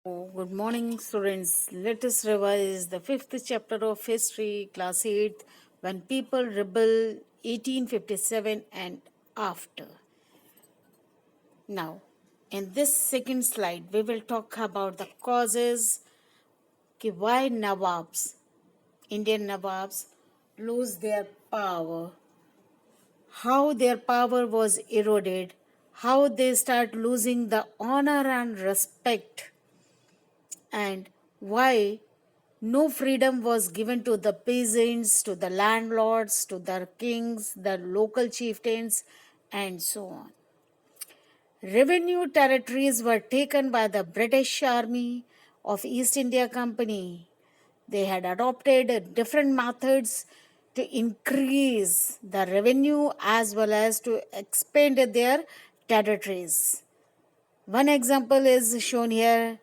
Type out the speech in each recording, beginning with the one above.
Good morning, students. Let us revise the fifth chapter of history, class 8, when people rebel 1857 and after. Now, in this second slide, we will talk about the causes why Nawabs, Indian Nawabs, lose their power, how their power was eroded, how they start losing the honor and respect, and why no freedom was given to the peasants, to the landlords, to the kings, the local chieftains, and so on. Revenue territories were taken by the British Army of East India Company. They had adopted different methods to increase the revenue as well as to expand their territories. One example is shown here,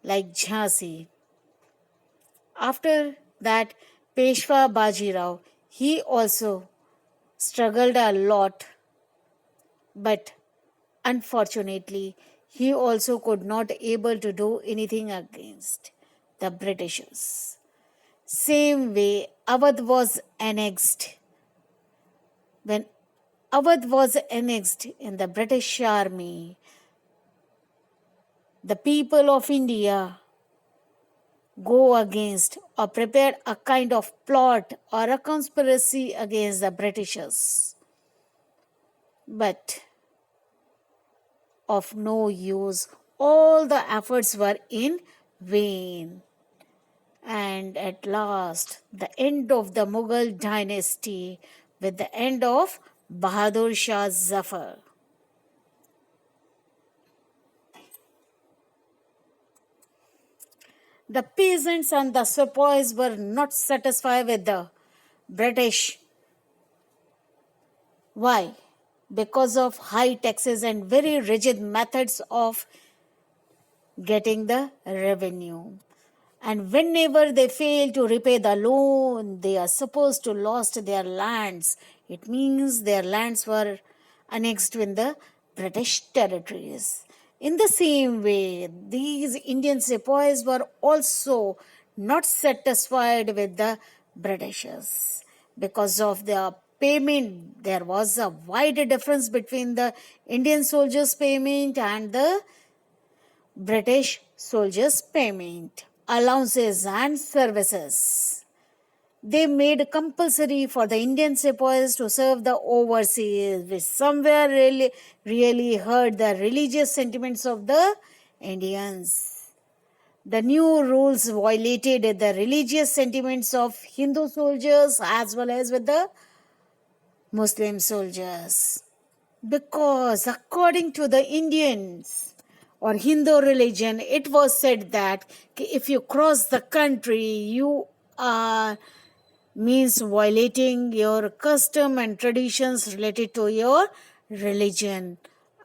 like Jhansi. After that, Peshwa Bajirao, he also struggled a lot, but unfortunately, he also could not able to do anything against the Britishers. Same way, Awadh was annexed. When Awadh was annexed in the British Army, the people of India go against or prepared a kind of plot or a conspiracy against the Britishers. But of no use, all the efforts were in vain. And at last, the end of the Mughal dynasty with the end of Bahadur Shah Zafar. The peasants and the sepoys were not satisfied with the British. Why? Because of high taxes and very rigid methods of getting the revenue. And whenever they fail to repay the loan, they are supposed to lost their lands. It means their lands were annexed in the British territories. In the same way, these Indian sepoys were also not satisfied with the Britishers. Because of their payment, there was a wide difference between the Indian soldiers' payment and the British soldiers' payment, allowances, and services. They made compulsory for the Indian sepoys to serve the overseas, which somewhere really hurt the religious sentiments of the Indians. The new rules violated the religious sentiments of Hindu soldiers as well as with the Muslim soldiers. Because according to the Indians or Hindu religion, it was said that if you cross the country, you are means violating your custom and traditions related to your religion.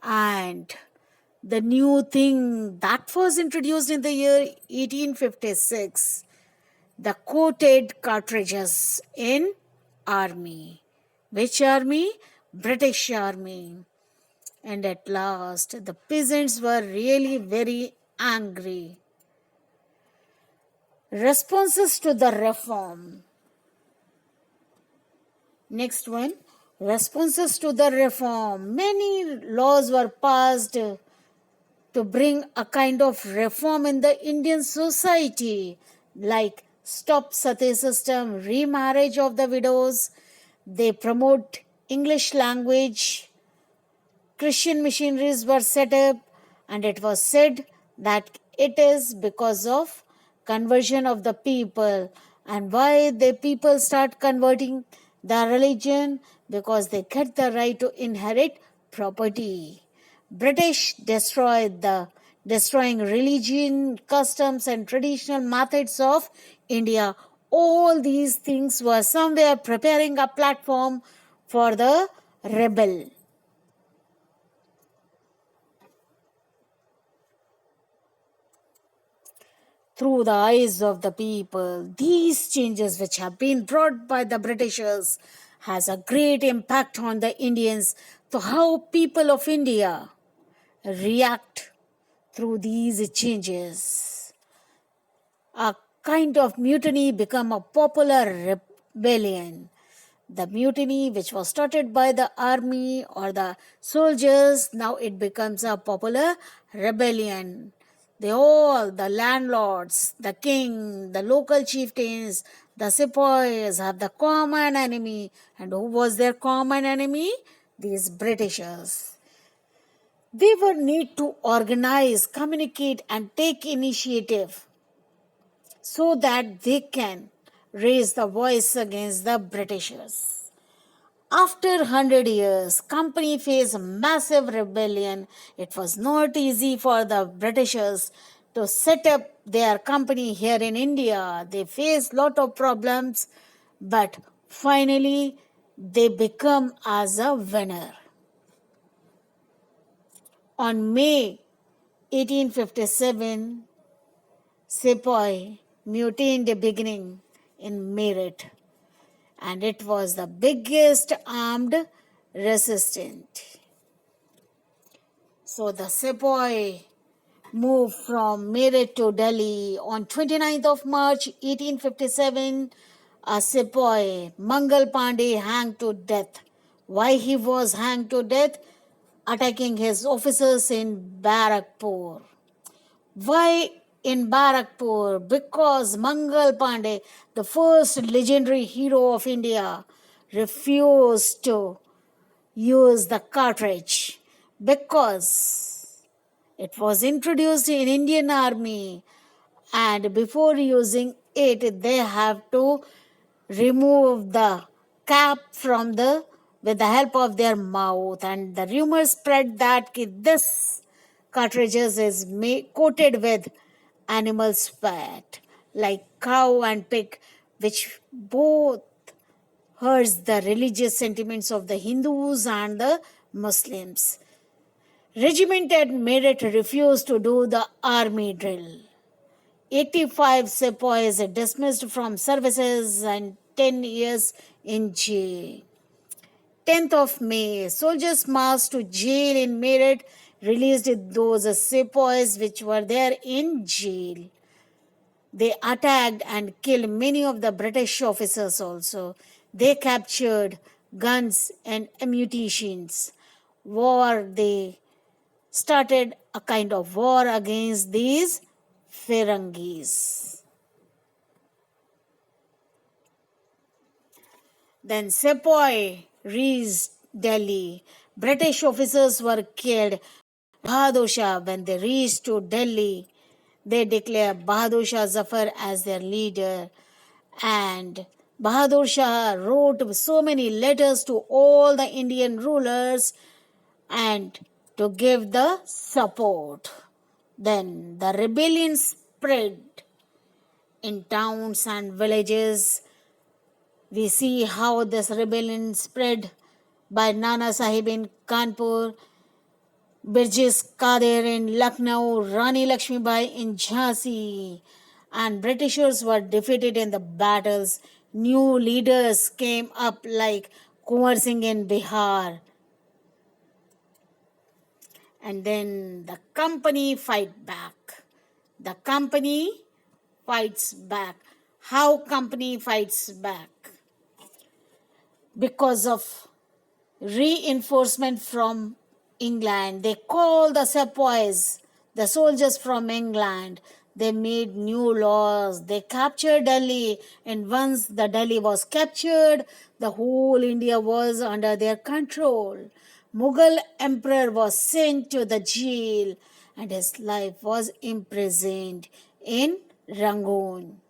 And the new thing that was introduced in the year 1856, the quoted cartridges in army. Which army? British army. And at last, the peasants were really very angry. Responses to the reform. Next one, responses to the reform. Many laws were passed to bring a kind of reform in the Indian society, like stop sati system, remarriage of the widows. They promote English language. Christian missionaries were set up, and it was said that it is because of conversion of the people. And why the people start converting the religion? Because they get the right to inherit property. British destroying religion, customs, and traditional methods of India. All these things were somewhere preparing a platform for the rebel. Through the eyes of the people, these changes which have been brought by the Britishers has a great impact on the Indians, to how people of India react through these changes, a kind of mutiny became a popular rebellion. The mutiny, which was started by the army or the soldiers, now it becomes a popular rebellion. They all, the landlords, the king, the local chieftains, the sepoys have the common enemy. And who was their common enemy? These Britishers. They were need to organize, communicate, and take initiative so that they can raise the voice against the Britishers. After 100 years, company faced massive rebellion. It was not easy for the Britishers to set up their company here in India. They faced lot of problems, but finally they become as a winner. On May 1857, Sepoy mutinied beginning in Meerut, and it was the biggest armed resistance. So the Sepoy moved from Meerut to Delhi on 29th of March 1857. A Sepoy, Mangal Pandey, hanged to death. Why he was hanged to death? Attacking his officers in Barakpur. Why in Barakpur? Because Mangal Pandey, the first legendary hero of India, refused to use the cartridge because it was introduced in Indian Army, and before using it they have to remove the cap from the with the help of their mouth, and the rumor spread that this cartridges is coated with animal's fat like cow and pig, which both hurts the religious sentiments of the Hindus and the Muslims. Regiment at Meerut refused to do the army drill. 85 sepoys dismissed from services and 10 years in jail. 10th of May, soldiers marched to jail in Meerut, released those sepoys which were there in jail. They attacked and killed many of the British officers also. They captured guns and ammunitions. They started a kind of war against these Firangis. Then Sepoy reached Delhi. British officers were killed. Bahadur Shah, when they reached to Delhi, they declared Bahadur Shah Zafar as their leader. And Bahadur Shah wrote so many letters to all the Indian rulers and to give the support. Then the rebellion spread in towns and villages. We see how this rebellion spread by Nana Sahib in Kanpur, Birjis Kadir in Lucknow, Rani Lakshmibai in Jhansi, and Britishers were defeated in the battles. New leaders came up like Kunwar Singh in Bihar. And then the company fight back. The company fights back. How company fights back? Because of reinforcement from England. They called the sepoys, the soldiers from England. They made new laws. They captured Delhi, and once the Delhi was captured, the whole India was under their control. Mughal emperor was sent to the jail, and his life was imprisoned in Rangoon.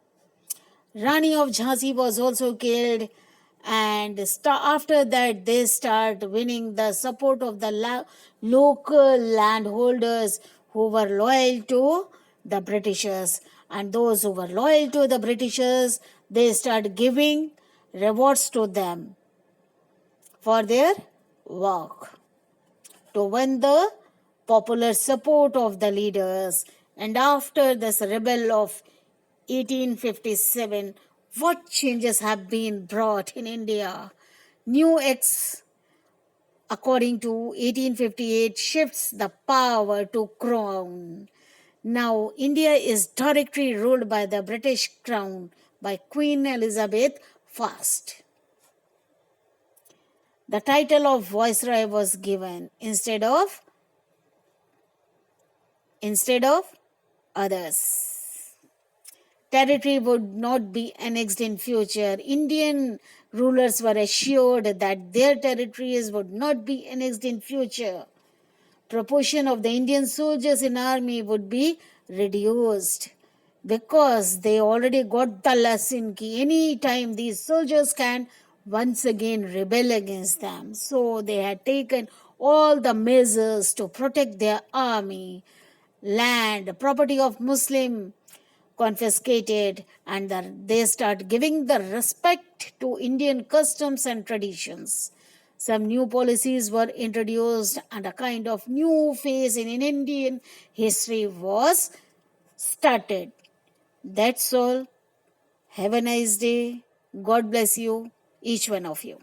Rani of Jhansi was also killed, and after that they start winning the support of the local landholders who were loyal to the Britishers. And those who were loyal to the Britishers, they start giving rewards to them for their work to win the popular support of the leaders. And after this rebel of 1857, what changes have been brought in India? New Acts, according to 1858, shifts the power to Crown. Now, India is directly ruled by the British Crown by Queen Elizabeth I. The title of Viceroy was given instead of others. Territory would not be annexed in future. Indian rulers were assured that their territories would not be annexed in future. Proportion of the Indian soldiers in army would be reduced because they already got the lesson ki any time these soldiers can once again rebel against them. So they had taken all the measures to protect their army, land, property of Muslim confiscated, and they start giving the respect to Indian customs and traditions. Some new policies were introduced and a kind of new phase in Indian history was started. That's all. Have a nice day. God bless you, each one of you.